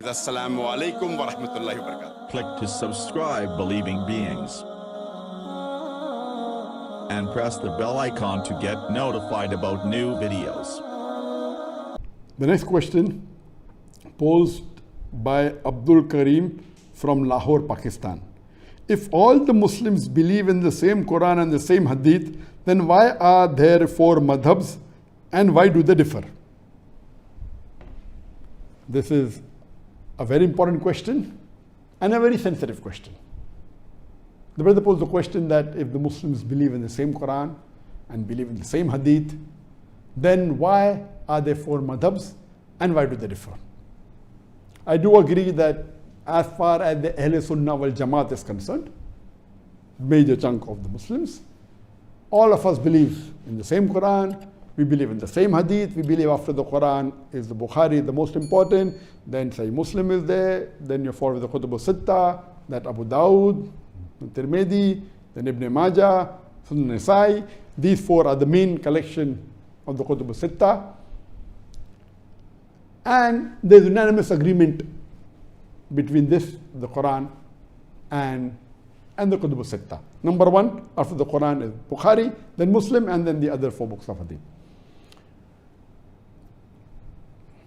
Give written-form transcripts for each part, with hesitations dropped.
Assalamu alaikum wa rahmatullahi wa barakatuh. Click to subscribe Believing Beings and press the bell icon to get notified about new videos. The next question posed by Abdul Karim from Lahore, Pakistan. If all the Muslims believe in the same Quran and the same Hadith, then why are there four madhabs and why do they differ? This is a very important question and a very sensitive question. The brother posed the question that if the Muslims believe in the same Quran and believe in the same Hadith, then why are there four madhabs and why do they differ? I do agree that as far as the Ahl Sunnah wal Jamaat is concerned, major chunk of the Muslims, all of us believe in the same Quran, we believe in the same Hadith, we believe after the Quran is the Bukhari, the most important, then Sahih Muslim is there, then you follow the Kutub al-Sitta, that Abu Dawud, Tirmidhi, then Ibn Majah, Sunan Nasai. These four are the main collection of the Kutub al-Sitta. And there's unanimous agreement between this, the Quran, and the Kutub al-Sitta. Number one, after the Quran is Bukhari, then Muslim, and then the other four books of Hadith.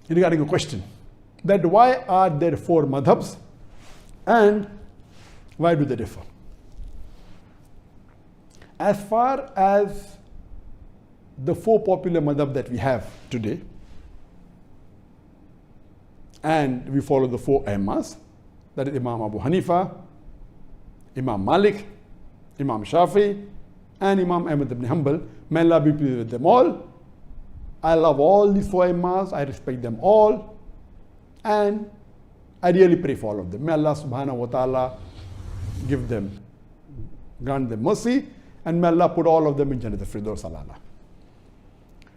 Regarding a question that why are there four madhabs and why do they differ? As far as the four popular madhab that we have today, and we follow the four Imams, that is Imam Abu Hanifa, Imam Malik, Imam Shafi, and Imam Ahmad ibn Hanbal. May Allah be pleased with them all. I love all these four Imams, I respect them all, and I really pray for all of them. May Allah subhanahu wa ta'ala grant them mercy, and may Allah put all of them in Jannat al-Firdaus al-A'la.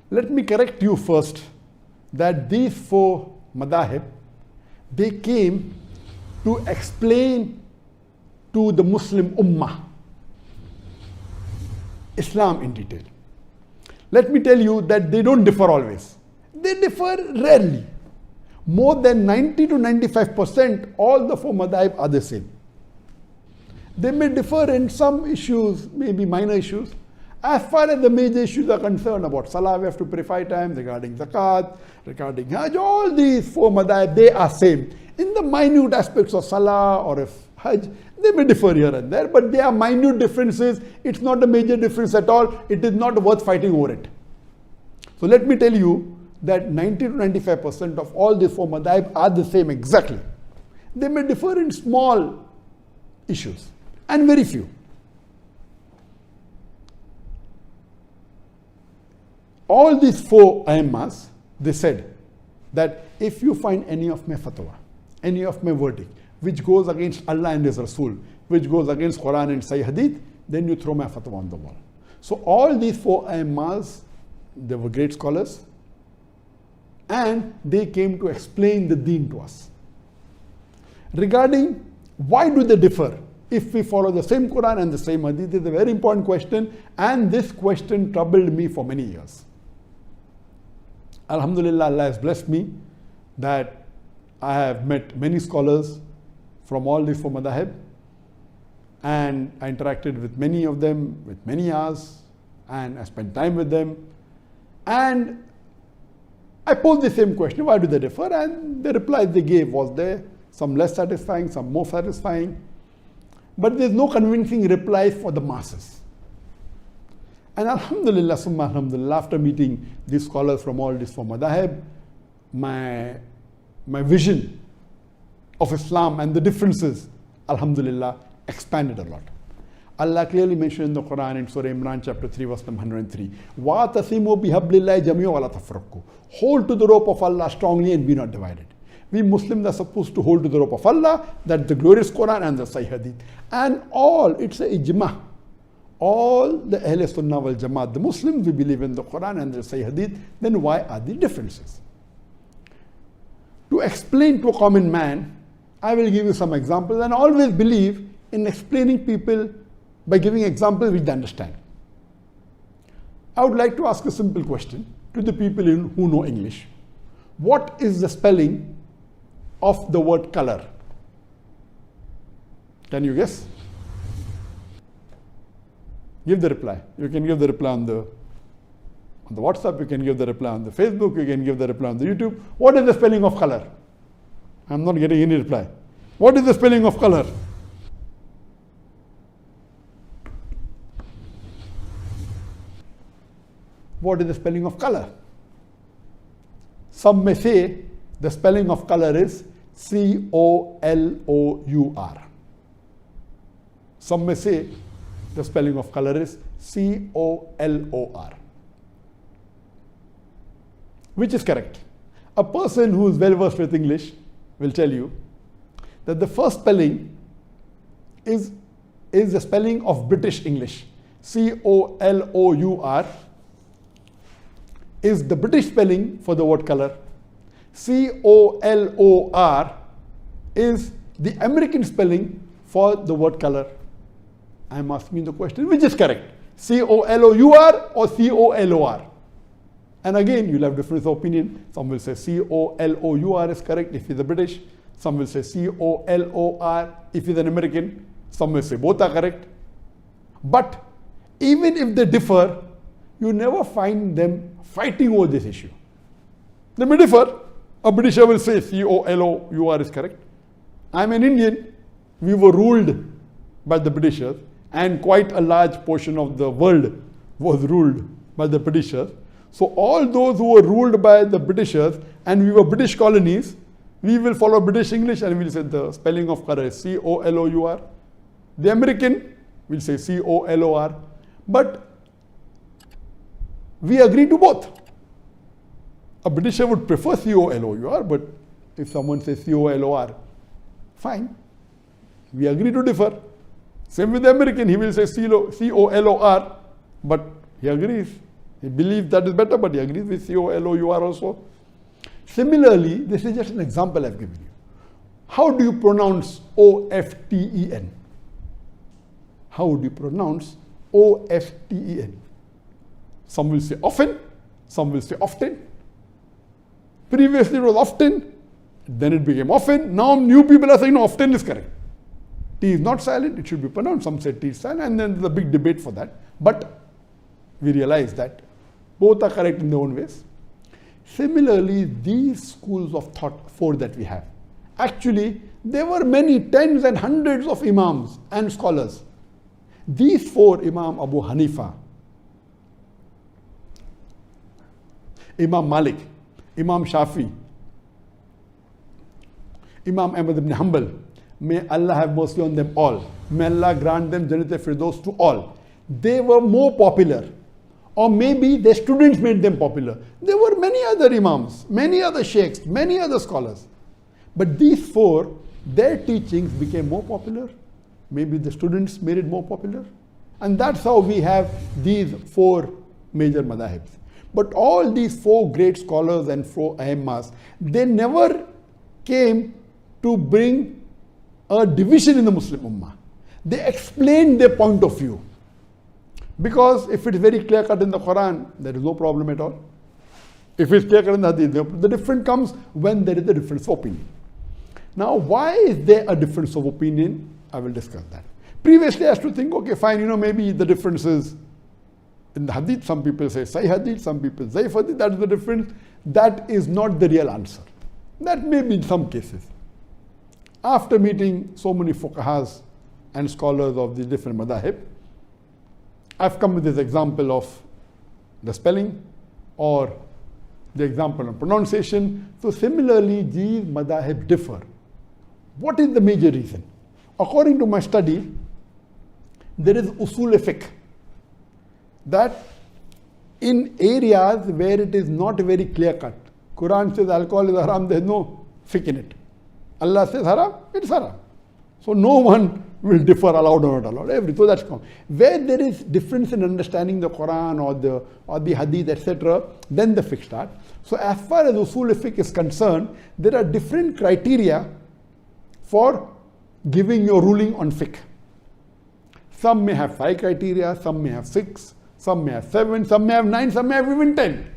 Let me correct you first that these four madahib, they came to explain to the Muslim Ummah Islam in detail. Let me tell you that they don't differ always. They differ rarely. More than 90 to 95%, all the four madhab are the same. They may differ in some issues, maybe minor issues. As far as the major issues are concerned, about Salah, we have to pray 5 times, regarding Zakat, regarding Hajj, all these four madhab, they are same. In the minute aspects of Salah or if Hajj, they may differ here and there, but they are minute differences. It's not a major difference at all. It is not worth fighting over it. So let me tell you that 90 to 95% of all the four madhab are the same exactly. They may differ in small issues and very few. All these four Aimmas, they said that if you find any of my fatwa, any of my verdict, which goes against Allah and His Rasul, which goes against Quran and Sahih Hadith, then you throw my fatwa on the wall. So all these four Aimmas, they were great scholars, and they came to explain the deen to us. Regarding why do they differ if we follow the same Quran and the same Hadith, is a very important question, and this question troubled me for many years. Alhamdulillah, Allah has blessed me that I have met many scholars from all these four madhab, and I interacted with many of them with many hours, and I spent time with them, and I posed the same question, why do they differ? And the replies they gave was there, some less satisfying, some more satisfying, but there's no convincing replies for the masses. And alhamdulillah, summa alhamdulillah, after meeting these scholars from all these four madhab, my vision of Islam and the differences, alhamdulillah, expanded a lot. Allah clearly mentioned in the Quran in Surah Imran chapter 3 verse number 103, وَاتَصِمُوا بِحَبْلِ اللَّهِ جَمِيعًا وَلَا تَفَرَّقُوا. Hold to the rope of Allah strongly and be not divided. We Muslims are supposed to hold to the rope of Allah, that the glorious Quran and the Sahih Hadith. And all, it's a ijma. All the Ahl Sunnah wal Jamaat, the Muslims, we believe in the Quran and the Sahih Hadith, then why are the differences? To explain to a common man, I will give you some examples, and I always believe in explaining people by giving examples which they understand. I would like to ask a simple question to the people who know English. What is the spelling of the word color? Can you guess? Give the reply. You can give the reply on the WhatsApp, you can give the reply on the Facebook, you can give the reply on the YouTube. What is the spelling of color? I'm not getting any reply. What is the spelling of color? What is the spelling of color? Some may say the spelling of color is C-O-L-O-U-R. Some may say the spelling of color is C-O-L-O-R. Which is correct? A person who is well versed with English will tell you that the first spelling is the spelling of British English. C-O-L-O-U-R is the British spelling for the word color. C-O-L-O-R is the American spelling for the word color. I am asking you the question, which is correct? C-O-L-O-U-R or C-O-L-O-R? And again, you'll have difference of opinion. Some will say C-O-L-O-U-R is correct if he's a British. Some will say C-O-L-O-R if he's an American. Some will say both are correct. But even if they differ, you never find them fighting over this issue. They may differ. A Britisher will say C-O-L-O-U-R is correct. I'm an Indian. We were ruled by the Britishers, and quite a large portion of the world was ruled by the Britishers. So all those who were ruled by the Britishers and we were British colonies, we will follow British English and we'll say the spelling of color is C-O-L-O-U-R. The American will say C-O-L-O-R. But we agree to both. A Britisher would prefer C-O-L-O-U-R, but if someone says C-O-L-O-R, fine. We agree to differ. Same with the American, he will say C-O-L-O-R, but he agrees. He believes that is better, but he agrees with C-O-L-O-U-R also. Similarly, this is just an example I've given you. How do you pronounce O-F-T-E-N? How do you pronounce O-F-T-E-N? Some will say often, some will say often. Previously it was often, then it became often. Now new people are saying no, often is correct. T is not silent, it should be pronounced. Some say T is silent, and then there's a big debate for that. But we realize that both are correct in their own ways. Similarly, these schools of thought, four that we have, actually, there were many tens and hundreds of Imams and scholars. These four, Imam Abu Hanifa, Imam Malik, Imam Shafi, Imam Ahmad ibn Hanbal, may Allah have mercy on them all. May Allah grant them Jannat al-Firdaus to all. They were more popular, or maybe their students made them popular. There were many other Imams, many other Sheikhs, many other scholars. But these four, their teachings became more popular. Maybe the students made it more popular. And that's how we have these four major madhahibs. But all these four great scholars and four Aimmas, they never came to bring a division in the Muslim Ummah. They explained their point of view. Because if it's very clear cut in the Quran, there is no problem at all. If it's clear cut in the Hadith, the difference comes when there is a difference of opinion. Now, why is there a difference of opinion? I will discuss that. Previously, I used to think, okay, fine, maybe the difference is in the Hadith. Some people say Sahih Hadith, some people Zaif Hadith. That is the difference. That is not the real answer. That may be in some cases. After meeting so many fuqahas and scholars of the different madhahib, I've come with this example of the spelling or the example of pronunciation. So similarly, these madhahib differ. What is the major reason? According to my study, there is usul fiqh, that in areas where it is not very clear cut, Quran says alcohol is haram, there is no fiqh in it. Allah says haram, it's haram. So no one will differ, allowed or not allowed. So that's common. Where there is difference in understanding the Quran or the Hadith, etc., then the fiqh starts. So as far as usul fiqh is concerned, there are different criteria for giving your ruling on fiqh. Some may have 5 criteria, some may have 6, some may have 7, some may have 9, some may have even 10.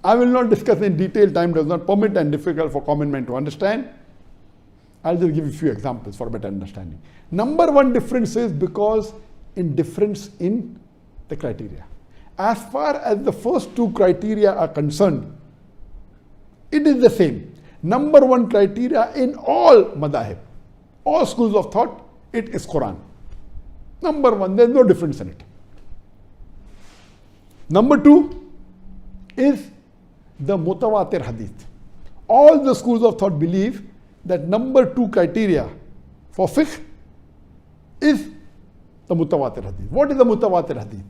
I will not discuss in detail, time does not permit and difficult for common man to understand. I'll just give you a few examples for better understanding. Number one difference is because in difference in the criteria. As far as the first two criteria are concerned, it is the same. Number one criteria in all madahib, all schools of thought, it is Quran. Number one, there's no difference in it. Number two is the mutawatir hadith. All the schools of thought believe that number two criteria for fiqh is the mutawatir hadith. What is the mutawatir hadith?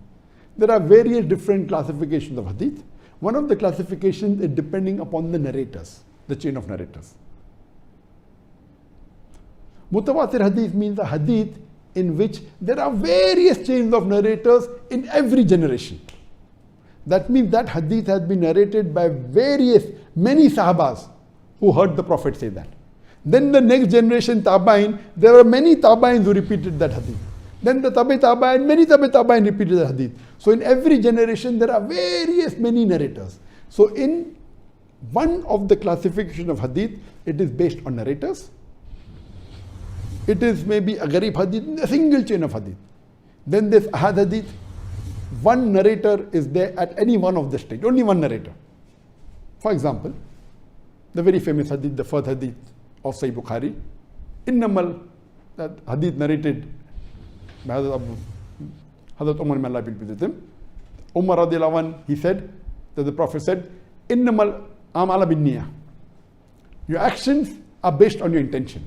There are various different classifications of hadith. One of the classifications is depending upon the narrators, the chain of narrators. Mutawatir hadith means a hadith in which there are various chains of narrators in every generation. That means that hadith has been narrated by many sahabas who heard the Prophet say that. Then the next generation tabain, there are many tabains who repeated that hadith. Then the tabain, many tabain repeated the hadith. So in every generation there are many narrators. So in one of the classification of hadith, it is based on narrators. It is maybe a gharib hadith, a single chain of hadith. Then there's ahad hadith. One narrator is there at any one of the stage, only one narrator. For example, the very famous hadith, the fourth hadith of Sahih Bukhari, Innamal, that hadith narrated by Hazrat Umar, may Allah be pleased with him. Umar radiallahu anh, he said, that the Prophet said, Innamal amala bin niyah. Your actions are based on your intention.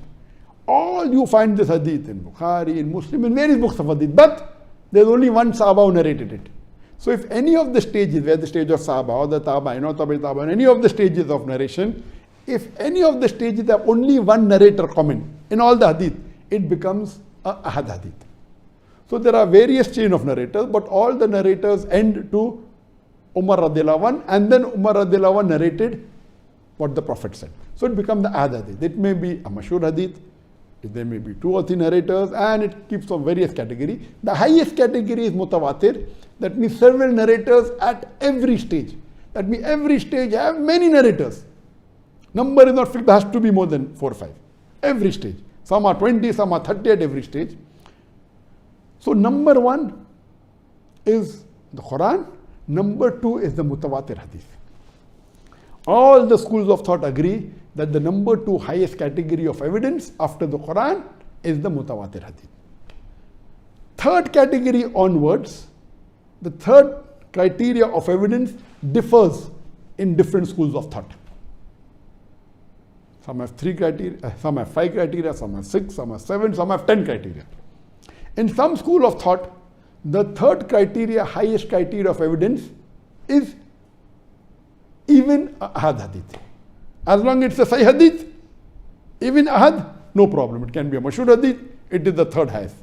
All you find this hadith in Bukhari, in Muslim, in various books of hadith, but there's only one Sahaba who narrated it. So if any of the stages, where the stage of Sahaba or the Tabain or Tabain, any of the stages of narration, if any of the stages have only one narrator comment in all the hadith, it becomes a ahad hadith. So there are various chain of narrators, but all the narrators end to Umar radiallahu anh, and then Umar radiallahu anh narrated what the Prophet said. So it becomes the ahad hadith. It may be a mashhur hadith, there may be two or three narrators, and it keeps on various categories. The highest category is mutawatir. That means several narrators at every stage. That means every stage have many narrators. Number is not fixed, there has to be more than 4 or 5. Every stage. Some are 20, some are 30 at every stage. So number one is the Quran. Number two is the mutawatir hadith. All the schools of thought agree that the number two highest category of evidence after the Quran is the mutawatir hadith. Third category onwards, the third criteria of evidence differs in different schools of thought. Some have 3 criteria, some have 5 criteria, some have 6, some have 7, some have 10 criteria. In some school of thought, the third criteria, highest criteria of evidence is even ahad hadith. As long as it's a sahih hadith, even ahad, no problem. It can be a mashhur hadith, it is the third highest.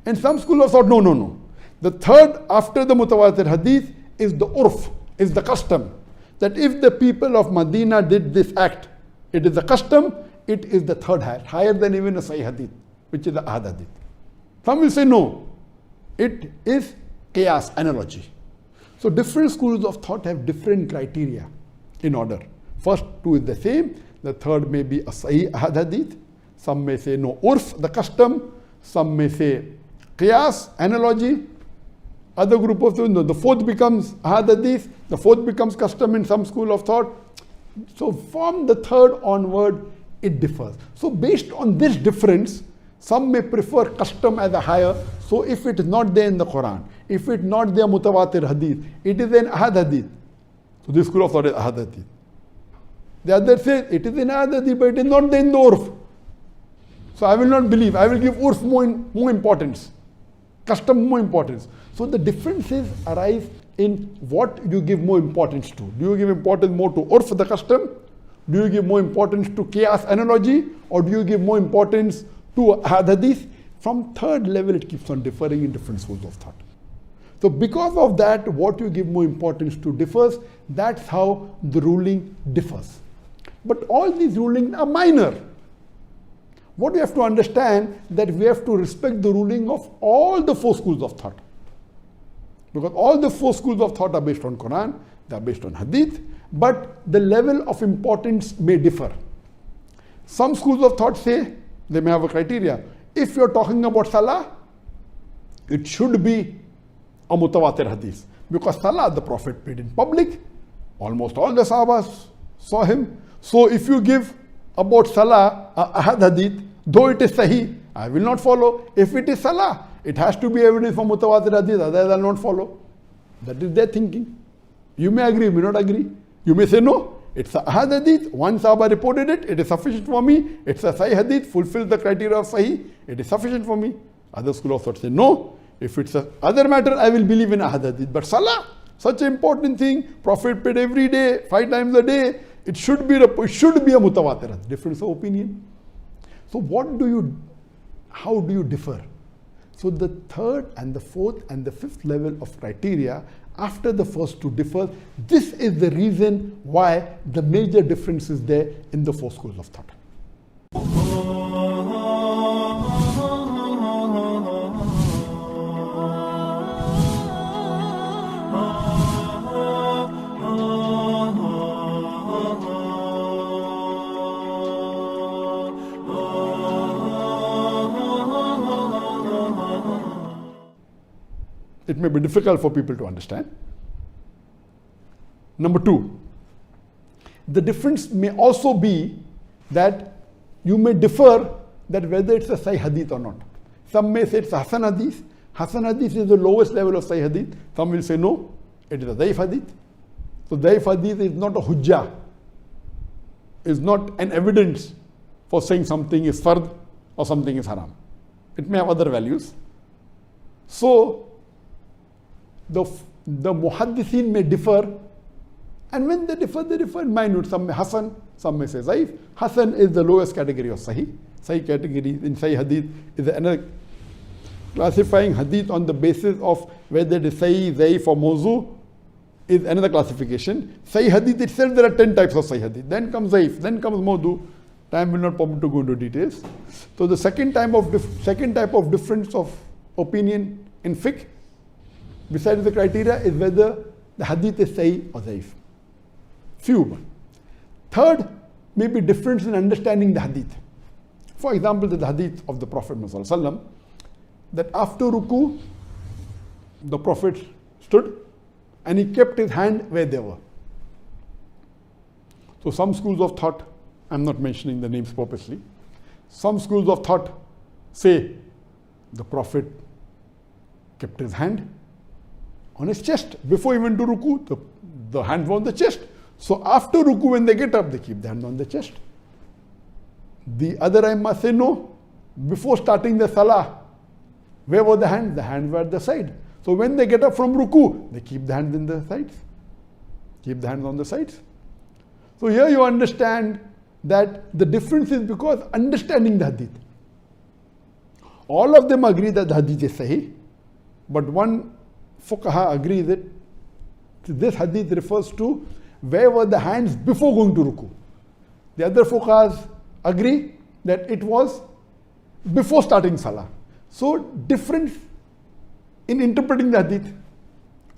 And some school of thought, no. The third after the mutawatir hadith is the urf, is the custom. That if the people of Medina did this act, it is the custom, it is the third highest, higher than even a sahih hadith, which is the ahad hadith. Some will say no, it is qiyas, analogy. So different schools of thought have different criteria in order. First two is the same, the third may be a sahih ahad hadith, some may say no, urf, the custom, some may say qiyas, analogy, other group of no, the fourth becomes ahad hadith, the fourth becomes custom in some school of thought. So from the third onward, it differs. So based on this difference, some may prefer custom as a higher. So if it is not there in the Quran, if it is not there mutawatir hadith, it is an ahad hadith. So this school of thought is ahad hadith. The other says it is in ahad hadith, but it is not there in the urf. So I will not believe. I will give urf more importance, custom more importance. So the differences arise in what you give more importance to. Do you give importance more to urf, the custom? Do you give more importance to qiyas, analogy? Or do you give more importance to ahad hadith? From third level, it keeps on differing in different schools of thought. So because of that, what you give more importance to differs. That's how the ruling differs. But all these rulings are minor. What we have to understand, that we have to respect the ruling of all the 4 schools of thought. Because all the 4 schools of thought are based on Quran, they are based on hadith, but the level of importance may differ. Some schools of thought say, they may have a criteria. If you're talking about salah, it should be a mutawatir hadith. Because salah, the Prophet prayed in public. Almost all the Sahabas saw him. So if you give about salah a ahad hadith, though it is sahih, I will not follow. If it is salah, it has to be evidence for mutawatir hadith, otherwise I will not follow. That is their thinking. You may agree, you may not agree. You may say no, it's a ahad hadith, one Sahaba reported it, it is sufficient for me. It's a sahih hadith, fulfills the criteria of sahih, it is sufficient for me. Other school of thought say no, if it's a other matter, I will believe in ahad hadith. But salah, such an important thing, Prophet prayed every day, 5 times a day, it should be a mutawatir hadith. Difference of opinion. So how do you differ? So the third and the fourth and the fifth level of criteria, after the first two differ, this is the reason why the major difference is there in the 4 schools of thought. It may be difficult for people to understand. Number 2, the difference may also be that you may differ that whether it's a Sahih Hadith or not. Some may say it's a Hasan Hadith. Hasan Hadith is the lowest level of Sahih Hadith. Some will say no, it is a Daif Hadith. So Daif Hadith is not a Hujjah, is not an evidence for saying something is fard or something is haram. It may have other values. So the muhaddithin may differ, and when they differ in minute. Some may Hasan, some may say Zaif. Hasan is the lowest category of Sahih. Sahih category in Sahih Hadith is another classifying Hadith on the basis of whether it is Sahih, Zaif or Mawzu is another classification. Sahih Hadith itself, there are 10 types of Sahih Hadith. Then comes Zaif, then comes Mawdu. Time will not permit to go into details. So the second type of difference of opinion in fiqh, besides the criteria, is whether the hadith is sahih or zaif. Few. Third, may be difference in understanding the hadith. For example, the hadith of the Prophet ﷺ, that after ruku, the Prophet stood and he kept his hand where they were. So some schools of thought, I'm not mentioning the names purposely, some schools of thought say the Prophet kept his hand on his chest. Before he went to ruku, the hand was on the chest. So after ruku, when they get up, they keep the hand on the chest. The other Imam say no. Before starting the salah, where were the hands? The hands were at the side. So when they get up from ruku, they keep the hands in the sides. Keep the hands on the sides. So here you understand that the difference is because understanding the hadith. All of them agree that the hadith is sahih, but one fuqaha agrees that this hadith refers to where were the hands before going to ruku. The other fuqahas agree that it was before starting salah. So difference in interpreting the hadith.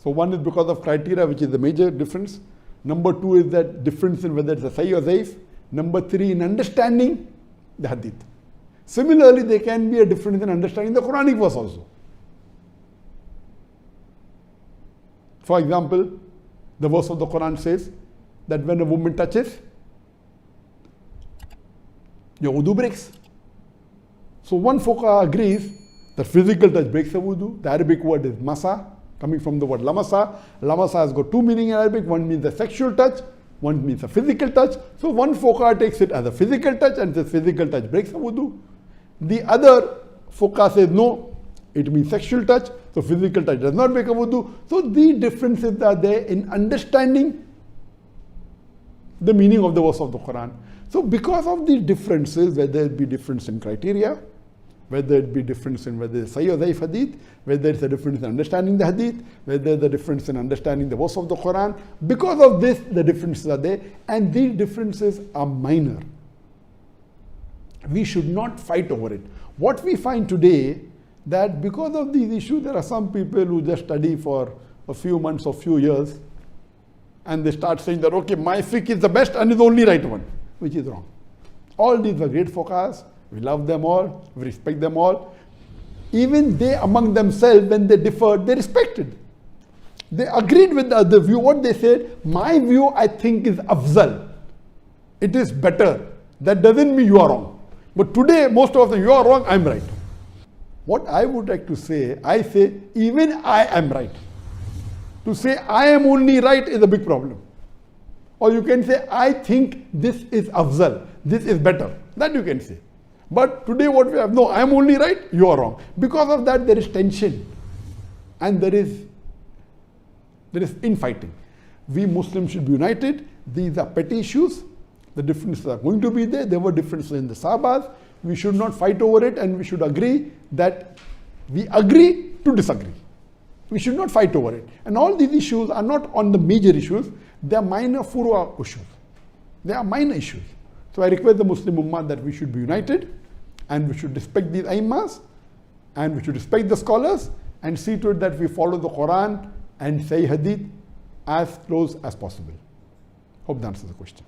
So one is because of criteria, which is the major difference. Number 2 is that difference in whether it's a sahih or zaif. Number 3, in understanding the hadith. Similarly, there can be a difference in understanding the Quranic verse also. For example, the verse of the Quran says that when a woman touches, your wudu breaks. So one fuqaha agrees that physical touch breaks the wudu. The Arabic word is masa, coming from the word lamasa. Lamasa has got 2 meanings in Arabic. One means a sexual touch, one means a physical touch. So one fuqaha takes it as a physical touch and says physical touch breaks the wudu. The other fuqaha says no, it means sexual touch, so physical touch does not break a wudu. So the differences are there in understanding the meaning of the verse of the Quran. So because of these differences, whether it be difference in criteria, whether it be difference in whether it's Sahih or Zaif hadith, whether it's a difference in understanding the hadith, whether the difference in understanding the verse of the Quran, because of this, the differences are there, and these differences are minor. We should not fight over it. What we find today, that because of these issues, there are some people who just study for a few months or few years, and they start saying that, okay, my fiqh is the best and is the only right one, which is wrong. All these were great fuqahas. We love them all. We respect them all. Even they among themselves, when they differed, they respected. They agreed with the other view. What they said, my view I think is afzal. It is better. That doesn't mean you are wrong. But today, most of them, you are wrong, I'm right. What I would like to say, I say, even I am right. To say I am only right is a big problem. Or you can say, I think this is afzal, this is better. That you can say. But today what we have, no, I am only right, you are wrong. Because of that there is tension. And there is infighting. We Muslims should be united. These are petty issues. The differences are going to be there. There were differences in the Sahabas. We should not fight over it, and we should agree that we agree to disagree. We should not fight over it. And all these issues are not on the major issues. They are minor furua issues. They are minor issues. So I request the Muslim Ummah that we should be united, and we should respect these Aimmas, and we should respect the scholars, and see to it that we follow the Quran and Sahih Hadith as close as possible. Hope that answers the question.